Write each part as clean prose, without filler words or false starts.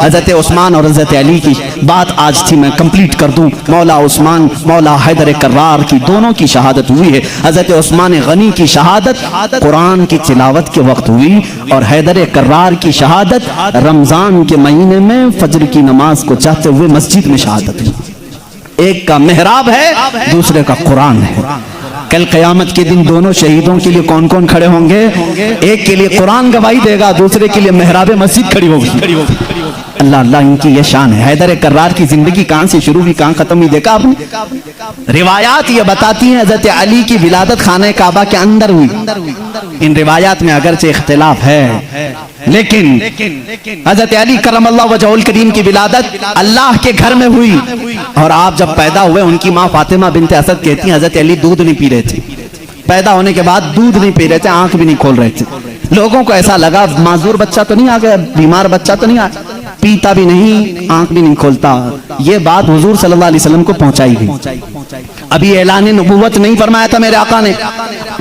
حضرت عثمان اور حضرت علی کی بات آج تھی میں کمپلیٹ کر دوں. مولا عثمان مولا حیدر کرار کی دونوں کی شہادت ہوئی ہے. حضرت عثمان غنی کی شہادت قرآن کی تلاوت کے وقت ہوئی اور حیدر کرار کی شہادت رمضان کے مہینے میں فجر کی نماز کو چاہتے ہوئے مسجد میں شہادت ہوئی. ایک کا محراب ہے دوسرے کا قرآن ہے. کل قیامت کے دن دونوں شہیدوں کے لیے کون کون کھڑے ہوں گے؟ ایک کے لیے قرآن گواہی دے گا, دوسرے کے لیے محراب مسجد کھڑی ہوگی. اللہ اللہ ان کی یہ شان ہے. حیدر کرار کی زندگی کہاں سے شروع ہوئی کہاں ختم ہوئی دیکھا آپ نے؟ روایات یہ بتاتی ہیں حضرت علی کی ولادت خانہ کعبہ کے اندر ہوئی. ان روایات میں اگرچہ اختلاف ہے لیکن حضرت علی کرم اللہ وجہہ الکریم کی ولادت اللہ کے گھر میں ہوئی. اور آپ جب پیدا ہوئے ان کی ماں فاطمہ بنت اسد کہتی ہیں حضرت علی دودھ نہیں پی رہے تھے. پیدا ہونے کے بعد دودھ نہیں پی رہے تھے, آنکھ بھی نہیں کھول رہے تھے. لوگوں کو ایسا لگا معذور بچہ تو نہیں آ گیا, بیمار بچہ تو نہیں آ, پیتا بھی نہیں آنکھ بھی نہیں کھولتا. یہ بات حضور صلی اللہ علیہ وسلم کو پہنچائی گئی. ابھی اعلان نبوت نہیں فرمایا تھا میرے آقا نے.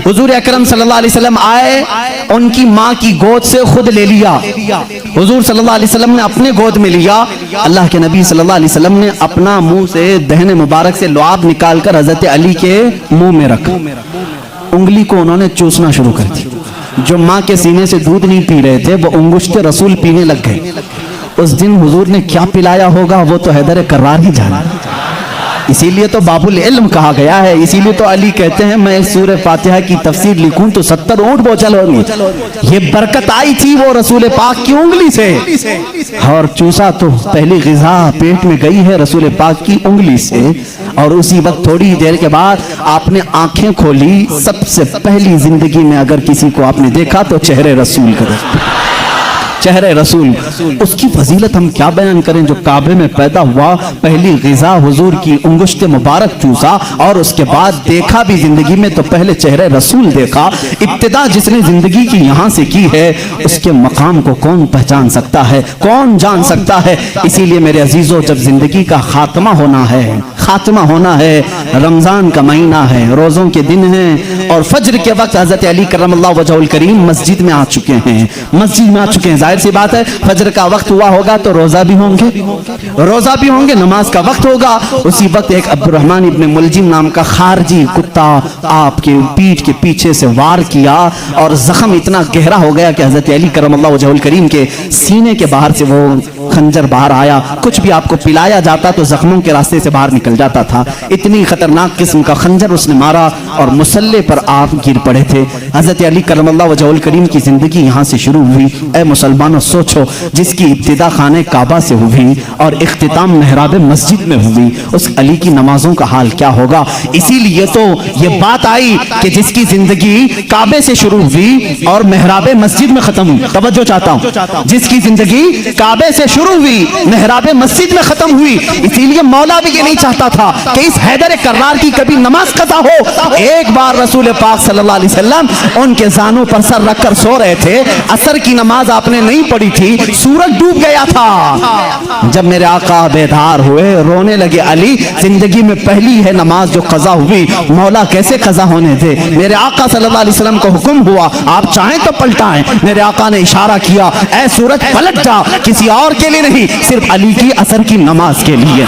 حضور اکرم صلی اللہ علیہ وسلم آئے, ان کی ماں کی گود سے خود لے لیا. حضور صلی اللہ علیہ وسلم نے اپنے گود میں لیا. اللہ کے نبی صلی اللہ علیہ وسلم نے اپنا منہ سے دہن مبارک سے لعاب نکال کر حضرت علی کے منہ میں رکھا. انگلی کو انہوں نے چوسنا شروع کر دی. جو ماں کے سینے سے دودھ نہیں پی رہے تھے وہ انگشت رسول پینے لگ گئے. اس دن حضور نے کیا پلایا ہوگا وہ تو حیدر کرار ہی جانا. اسی لیے تو باب العلم کہا گیا ہے. اسی لیے تو علی کہتے ہیں میں سورہ فاتحہ کی تفسیر لکھوں تو 70 اونٹ بوچھل ہوں گے. یہ برکت آئی تھی وہ رسول پاک کی انگلی سے, اور چوسا تو پہلی غذا پیٹ میں گئی ہے رسول پاک کی انگلی سے. اور اسی وقت تھوڑی دیر کے بعد آپ نے آنکھیں کھولی. سب سے پہلی زندگی میں اگر کسی کو آپ نے دیکھا تو چہرے رسول کا, چہرے رسول. اس کی فضیلت ہم کیا بیان کریں. جو کعبے میں پیدا ہوا, پہلی غذا حضور کی انگشت مبارک چوسا, اور اس کے بعد دیکھا بھی زندگی میں تو پہلے چہرے رسول دیکھا. ابتدا جس نے زندگی کی یہاں سے کی ہے اس کے مقام کو کون پہچان سکتا ہے, کون جان سکتا ہے. اسی لیے میرے عزیزو جب زندگی کا خاتمہ ہونا ہے, خاتمہ ہونا ہے, رمضان کا مہینہ ہے, روزوں کے دن ہیں, اور فجر کے وقت حضرت علی کرم اللہ وجہہ الکریم مسجد میں آ چکے ہیں. مسجد میں آ چکے ہیں. ظاہر سی بات ہے فجر کا وقت ہوا ہوگا تو روزہ بھی ہوں گے, روزہ بھی ہوں گے, نماز کا وقت ہوگا. اسی وقت ایک عبد الرحمن ابن ملجم نام کا خارجی کتا آپ کے پیٹھ کے پیچھے سے وار کیا, اور زخم اتنا گہرا ہو گیا کہ حضرت علی کرم اللہ وجہہ الکریم کے سینے کے باہر سے وہ خنجر باہر آیا. کچھ بھی آپ کو پلایا جاتا تو زخموں کے راستے سے باہر نکل جاتا تھا. اتنی خطرناک قسم کا خنجر اس نے مارا اور مصلی پر آپ گر پڑے تھے. حضرت علی کرم اللہ وجہہ الکریم کی زندگی یہاں سے شروع ہوئی. اے مسلمانوں سوچو, جس کی ابتدا خانہ کعبہ سے ہوئی اور اختتام محراب مسجد میں ہوئی, اس علی کی نمازوں کا حال کیا ہوگا. اسی لیے تو یہ بات آئی کہ جس کی زندگی کعبے سے شروع ہوئی اور محراب مسجد میں ختم ہوئی. توجہ چاہتا ہوں, جس کی زندگی کعبے سے شروع ہوئی محراب مسجد میں ختم ہوئی. اسی لیے مولا بھی یہ نہیں چاہتا تھا کہ اس حیدر کرار کی کبھی نماز قضا ہو. ایک بار رسول پاک صلی اللہ علیہ وسلم ان کے زانوں پر سر رکھ کر سو رہے تھے. عصر کی نماز آپ نے نہیں پڑھی تھی, سورج ڈوب گیا تھا. جب میرے آقا بیدار ہوئے رونے لگے, علی زندگی میں پہلی ہے نماز جو قضا ہوئی, مولا کیسے قضا ہونے دے. میرے آقا صلی اللہ علیہ وسلم کو حکم ہوا آپ چاہیں تو پلٹائیں. میرے آقا نے اشارہ کیا اے سورج پلٹ جا, کسی اور کے لیے نہیں, صرف علی کی عصر کی نماز کے لیے,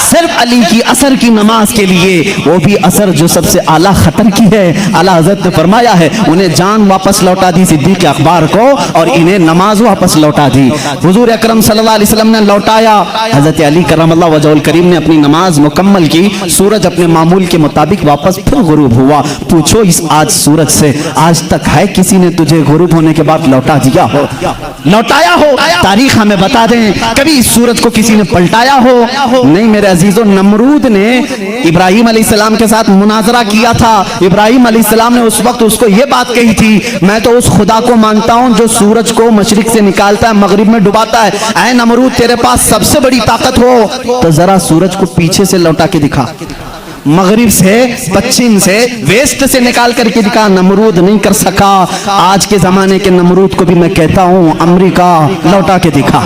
صرف علی کی عصر کی نماز کے لیے. وہ بھی عصر جو سب سے اعلیٰ خطر کی ہے. اعلیٰ حضرت نے فرمایا ہے انہیں جان واپس لوٹا دی صدیق اکبر کو, اور انہیں نماز واپس لوٹا دی. حضور اکرم صلی اللہ علیہ وسلم نے لوٹایا. حضرت علی کرم اللہ وجہہ الکریم نے اپنی نماز مکمل کی. سورج اپنے معمول کے مطابق واپس پھر غروب ہوا. پوچھو اس آج سورج سے آج تک ہے کسی نے تجھے غروب ہونے کے بعد لوٹا دیا ہو, لوٹایا ہو؟ تاریخ ہمیں بتا دیں کبھی اس سورج کو کسی نے پلٹایا ہو؟ نہیں میرے عزیزو. نمرود نے ابراہیم علیہ السلام کے ساتھ مناظرہ کیا تھا. ابراہیم علیہ السلام نے اس وقت اس کو یہ بات کہی تھی میں تو اس خدا کو مانتا ہوں جو سورج کو مشرق سے نکالتا ہے مغرب میں ڈباتا ہے. اے نمرود تیرے پاس سب سے بڑی طاقت ہو تو ذرا سورج کو پیچھے سے لوٹا کے دکھا, مغرب سے, پچھم سے, ویسٹ سے نکال کر کے دکھا. نمرود نہیں کر سکا. آج کے زمانے کے نمرود کو بھی میں کہتا ہوں امریکہ لوٹا کے دکھا.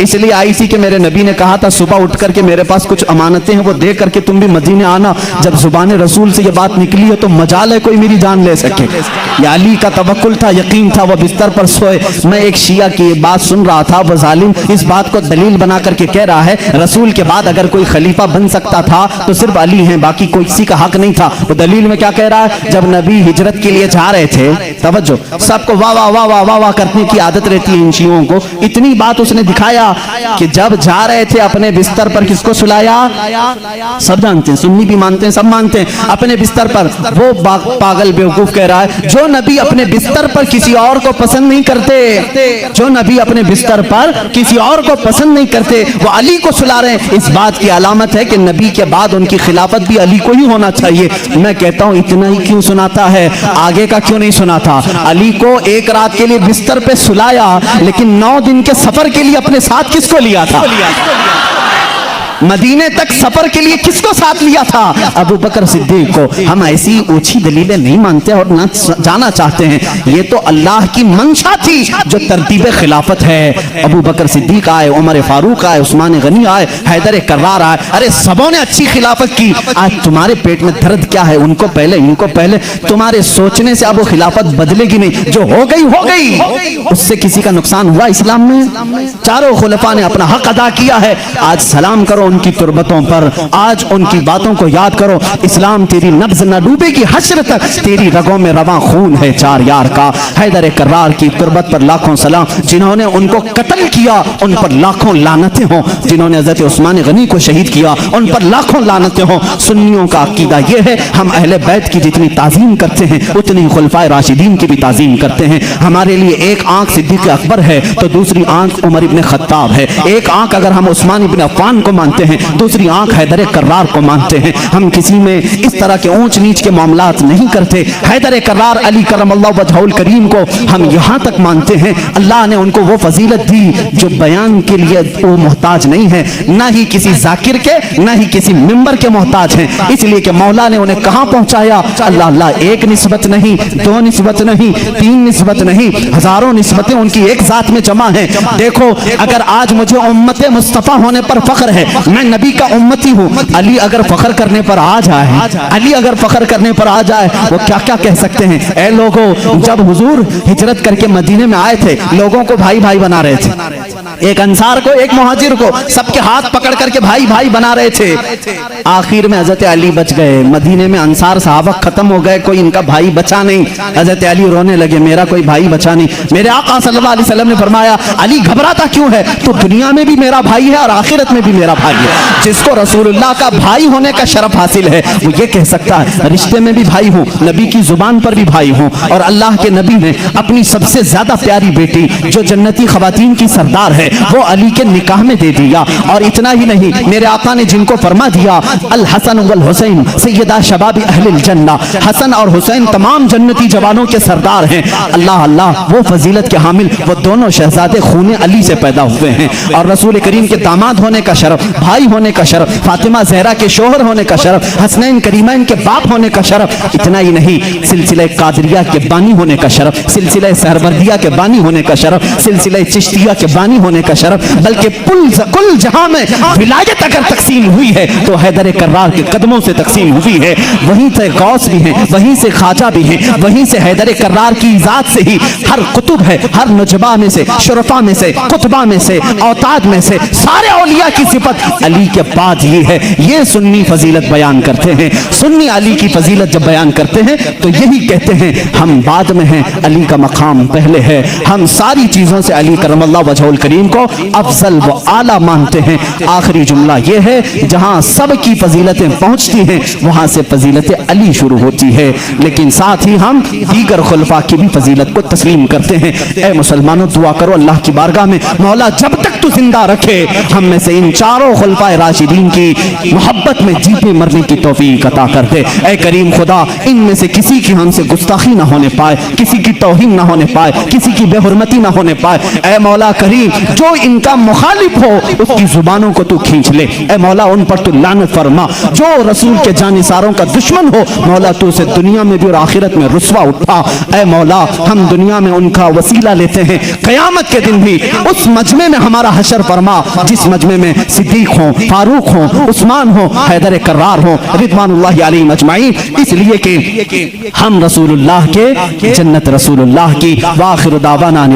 اس لیے آئی سی کہ میرے نبی نے کہا تھا صبح اٹھ کر کے میرے پاس کچھ امانتیں ہیں وہ دے کر کے تم بھی مدینے آنا. جب زبان رسول سے یہ بات نکلی ہے تو مجال ہے کوئی میری جان لے سکے. یہ علی کا توکل تھا, یقین تھا, وہ بستر پر سوئے. میں ایک شیعہ کی یہ بات سن رہا تھا, وہ ظالم اس بات کو دلیل بنا کر کے کہہ رہا ہے رسول کے بعد اگر کوئی خلیفہ بن سکتا تھا تو صرف علی ہیں, باقی کوئی کسی کا حق نہیں تھا. وہ دلیل میں کیا کہہ رہا ہے, جب نبی ہجرت کے لیے جا رہے تھے, توجہ, سب کو واہ واہ واہ واہ واہ واہ کرنے کی عادت رہتی ہے ان شیعوں کو. اتنی بات اس نے دکھایا کہ جب جا رہے تھے اپنے بستر پر کس کو سلایا؟ سب جانتے ہیں, سنی بھی مانتے ہیں, سب مانتے ہیں, اپنے بستر پر. وہ پاگل بیوقوف کہہ رہا ہے جو نبی اپنے بستر پر کسی اور کو پسند نہیں کرتے, جو نبی اپنے بستر پر کسی اور کو پسند نہیں کرتے وہ علی کو سلا رہے ہیں. اس بات کی علامت ہے کہ نبی کے بعد ان کی خلافت بھی علی کو ہی ہونا چاہیے. میں کہتا ہوں اتنا ہی کیوں سناتا ہے, آگے کا کیوں نہیں سناتا؟ علی کو ایک رات کے لیے بستر پہ سلایا, لیکن 9 دن کے سفر کے لیے اپنے ساتھ کس کو لیا تھا؟ مدینے تک سفر کے لیے کس کو ساتھ لیا تھا؟ ابو بکر صدیق کو. ہم ایسی اوچھی دلیلیں نہیں مانتے اور نہ جانا چاہتے ہیں. یہ تو اللہ کی منشا تھی جو ترتیب خلافت ہے. ابو بکر صدیق آئے, عمر فاروق آئے, عثمان غنی آئے, حیدر کرار آئے. ارے سبوں نے اچھی خلافت کی. آج تمہارے پیٹ میں درد کیا ہے؟ ان کو پہلے, ان کو پہلے. تمہارے سوچنے سے اب وہ خلافت بدلے گی نہیں, جو ہو گئی ہو گئی. اس سے کسی کا نقصان ہوا اسلام میں؟ چاروں خلفاء نے اپنا حق ادا کیا ہے. آج سلام کرو ان کی تربتوں پر, آج ان کی باتوں کو یاد کرو. اسلام تیری نبض نہ ڈوبے گی حشر تک, تیری رگوں میں رواں خون ہے چار یار کا. حیدر کرار کی تربت پر لاکھوں سلام. جنہوں نے ان کو قتل کیا ان پر لاکھوں لعنتیں ہوں. جنہوں نے حضرت عثمان غنی کو شہید کیا ان پر لاکھوں لعنتیں ہوں. سنیوں کا عقیدہ یہ ہے, ہم اہل بیت کی جتنی تعظیم کرتے ہیں اتنی خلفائے راشدین کی بھی تعظیم کرتے ہیں. ہمارے لیے ایک آنکھ صدیق اکبر ہے تو دوسری آنکھ عمر ابن خطاب ہے. ایک آنکھ اگر ہم عثمان ابن عفان کو مانتے ہیں, دوسری آنکھ حیدر کرار کو مانتے ہیں. ہم کسی میں اس طرح کے اونچ نیچ کے معاملات نہیں کرتے. حیدر کرار علی کرم اللہ وجہہ الکریم کو ہم یہاں تک مانتے ہیں, اللہ نے ان کو وہ فضیلت دی جو بیان کے لیے وہ محتاج نہیں ہے, نہ ہی کسی ذاکر کے, نہ ہی کسی ممبر کے محتاج ہیں. اس لیے کہ مولا نے انہیں کہاں پہنچایا؟ اللہ اللہ, ایک نسبت نہیں, 2 نسبت نہیں, 3 نسبت نہیں, ہزاروں نسبتیں ان کی ایک ذات میں جمع ہیں. دیکھو اگر آج مجھے امت مصطفیٰ ہونے پر فخر ہے, میں نبی کا امتی ہوں. علی اگر فخر کرنے پر آ جائے, علی اگر فخر کرنے پر آ جائے, وہ کیا کیا کہہ سکتے ہیں؟ اے لوگوں, جب حضور ہجرت کر کے مدینے میں آئے تھے لوگوں کو بھائی بھائی بنا رہے تھے, ایک انصار کو ایک مہاجر کو سب کے ہاتھ پکڑ کر کے بھائی بھائی بنا رہے تھے. آخر میں حضرت علی بچ گئے. مدینے میں انصار صحابہ ختم ہو گئے, کوئی ان کا بھائی بچا نہیں. حضرت علی رونے لگے, میرا کوئی بھائی بچا نہیں. میرے آقا صلی اللہ علیہ وسلم نے فرمایا علی گھبراتا کیوں ہے؟ تو دنیا میں بھی میرا بھائی ہے اور آخرت میں بھی میرا بھائی ہے. جس کو رسول اللہ کا بھائی ہونے کا شرف حاصل ہے وہ یہ کہہ سکتا ہے رشتے میں بھی بھائی ہوں, نبی کی زبان پر بھی بھائی ہوں. اور اللہ کے نبی نے اپنی سب سے زیادہ پیاری بیٹی جو جنتی خواتین کی سردار ہے وہ علی کے نکاح میں دے دیا. اور اتنا ہی نہیں, میرے آقا نے جن کو فرما دیا الحسن والحسین سیدہ شباب اہل الجنہ, حسن اور حسین تمام جنتی جوانوں کے سردار ہیں. اللہ اللہ, وہ فضیلت کے حامل وہ دونوں شہزادے خون علی سے پیدا ہوئے ہیں. اور رسول کریم کے داماد ہونے کا شرف, بھائی ہونے کا شرف, فاطمہ زہرا کے شوہر ہونے کا شرف, حسنین کریمین کے باپ ہونے کا شرف. اتنا ہی نہیں, سلسلہ قادریہ کے بانی ہونے کا شرف, سلسلہ سہروردیہ کے بانی ہونے کا شرف, سلسلہ چشتیہ کے بانی ہونے کا شرف, بلکہ کل جہاں میں ولایت اگر تقسیم ہوئی ہے تو حیدر کرار کے قدموں سے تقسیم ہوئی ہے. وہیں سے غوث بھی ہیں, وہیں سے خواجہ بھی ہیں, وہیں سے حیدر کرار کی ذات سے ہی ہر قطب ہے, ہر نجبہ میں سے, شرفا میں سے, قطبہ میں سے, اوتاد میں سے, سارے اولیاء کی صفت علی کے بعد یہ ہے. یہ سنی فضیلت بیان کرتے ہیں. سنی علی کی فضیلت جب بیان کرتے ہیں تو یہی کہتے ہیں ہم بعد میں ہیں, علی کا مقام پہلے ہے. ہم ساری چیزوں سے علی کرم اللہ وجہ الکریم کو افضل و اعلیٰ مانتے ہیں. آخری جملہ یہ ہے, جہاں سب کی فضیلتیں پہنچتی ہیں وہاں سے فضیلت علی شروع ہوتی ہے, لیکن ساتھ ہی ہم دیگر خلفاء کی بھی فضیلت کو تسلیم کرتے ہیں. اے مسلمانوں, دعا کرو اللہ کی بارگاہ میں, مولا جب تک تو زندہ رکھے ہم میں سے ان چاروں خلفائے راشدین کی محبت میں جیتے مرنے کی توفیق عطا کر دے۔ اے کریم خدا، ان میں سے کسی کی ہم سے گستاخی نہ ہونے پائے، کسی کی توہین نہ ہونے پائے، کسی کی بے حرمتی نہ ہونے پائے۔ اے مولا کریم، جو ان کا مخالف ہو اس کی زبانوں کو تو کھینچ لے۔ اے مولا ان پر تو لعنت فرما۔ جو رسول کے جانثاروں کا دشمن ہو مولا تو اسے دنیا میں بھی اور آخرت میں رسوا اٹھا۔ اے مولا ہم دنیا میں ان کا وسیلہ لیتے ہیں، قیامت کے دن بھی اس مجمع میں ہمارا حشر فرما جس مجمع میں صدیق ہوں، فاروق ہوں، عثمان ہوں، حیدر کرار ہوں، رضوان اللہ علیہم اجمعین، اس لیے کہ ہم رسول اللہ کے، جنت رسول اللہ کی۔ وآخر دعوانا